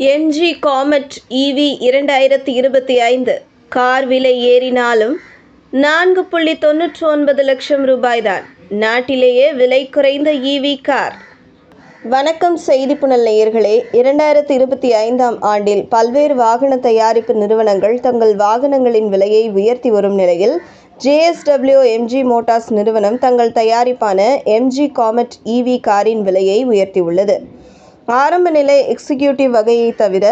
MG Comet EV 2025 car விலை ஏறினாலும் 4.99 லட்சம் ரூபாய்தான். நாட்டிலேயே விலை குறைந்த EV கார். வணக்கம் செய்திப்புனல் நேயர்களே. 2025ஆம் ஆண்டில் பல்வேறு வாகன தயாரிப்பு நிறுவனங்கள் தங்கள் வாகனங்களின் விலையை உயர்த்தி வரும் நிலையில் JSW MG மோட்டார்ஸ் நிறுவனம் தங்கள் தயாரிப்பான எம்ஜி காமெட் EV காரின் விலையை உயர்த்தியுள்ளது. ஆரம்ப நிலை எக்ஸிக்யூட்டிவ் வகையை தவிர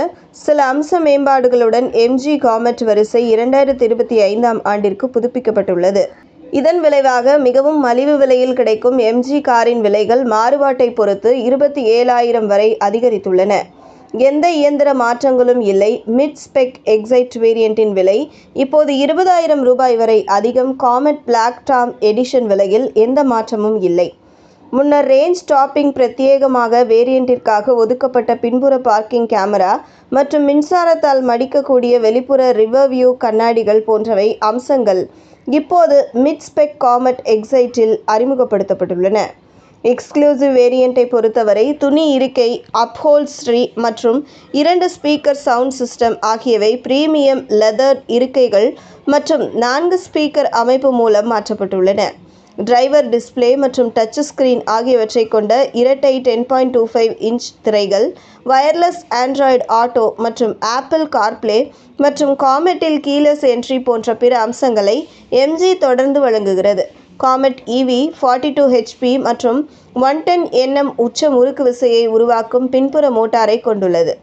சில அம்ச மேம்பாடுகளுடன் எம்ஜி காமெட் வரிசை 2025ஆம் ஆண்டிற்கு புதுப்பிக்கப்பட்டுள்ளது. இதன் விளைவாக மிகவும் மலிவு விலையில் கிடைக்கும் எம்ஜி காரின் விலைகள் மாறுபாட்டை பொறுத்து 27,000 வரை அதிகரித்துள்ளன. எந்த இயந்திர மாற்றங்களும் இல்லை. மிட் ஸ்பெக் எக்ஸைட் வேரியண்டின் விலை இப்போது 20,000 ரூபாய் வரை அதிகம். காமெட் பிளாக் டாம் எடிஷன் விலையில் எந்த மாற்றமும் இல்லை. முன்னர் ரேஞ்ச் டாப்பிங் பிரத்யேகமாக வேரியண்டிற்காக ஒதுக்கப்பட்ட பின்புற பார்க்கிங் கேமரா மற்றும் மின்சாரத்தால் மடிக்கக்கூடிய வெளிப்புற ரிவர் வியூ கண்ணாடிகள் போன்றவை அம்சங்கள் இப்போது மிட் ஸ்பெக் காமெட் எக்ஸைட்டில் அறிமுகப்படுத்தப்பட்டுள்ளன. எக்ஸ்க்ளூசிவ் வேரியண்டை பொறுத்தவரை துணி இருக்கை, அப்ஹோல்ஸ்ட்ரி மற்றும் 2 ஸ்பீக்கர் சவுண்ட் சிஸ்டம் ஆகியவை பிரீமியம் லெதர் இருக்கைகள் மற்றும் 4 ஸ்பீக்கர் அமைப்பு மூலம் மாற்றப்பட்டுள்ளன. டிரைவர் டிஸ்ப்ளே மற்றும் டச் ஸ்கிரீன் ஆகியவற்றை கொண்ட இரட்டை 10.25 இன்ச் திரைகள், வயர்லெஸ் ஆண்ட்ராய்டு ஆட்டோ மற்றும் ஆப்பிள் கார்ப்ளே மற்றும் காமெட்டில் கீலெஸ் என்ட்ரி போன்ற பிற அம்சங்களை எம்ஜி தொடர்ந்து வழங்குகிறது. காமெட் EV 42 HP மற்றும் 110 Nm உச்ச முறுக்கு விசையை உருவாக்கும் பின்புற மோட்டாரை கொண்டுள்ளது.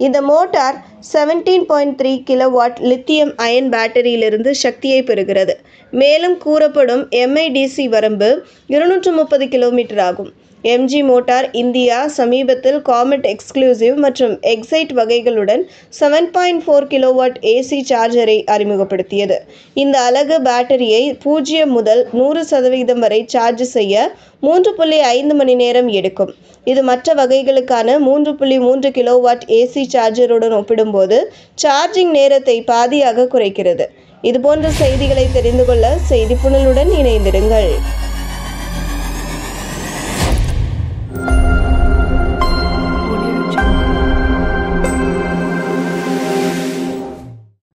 இந்த மோட்டார் 17.3 கிலோவாட் லித்தியம் அயன் பேட்டரியிலிருந்து சக்தியை பெறுகிறது. மேலும் கூறப்படும் MIDC வரம்பு 230 கிலோமீட்டர் ஆகும். எம்ஜி மோட்டார் இந்தியா சமீபத்தில் காமெட் எக்ஸ்க்ளூசிவ் மற்றும் எக்ஸைட் வகைகளுடன் 7.4 கிலோவாட் AC சார்ஜரை அறிமுகப்படுத்தியது. இந்த அலகு பேட்டரியை 0 முதல் 100% வரை சார்ஜ் செய்ய 3.5 மணி நேரம் எடுக்கும். இது மற்ற வகைகளுக்கான 3.3 கிலோவாட் AC சார்ஜருடன் ஒப்பிடும்போது சார்ஜிங் நேரத்தை பாதியாக குறைக்கிறது. இதுபோன்ற செய்திகளை தெரிந்து கொள்ள செய்திப்புனலுடன் இணைந்திருங்கள்.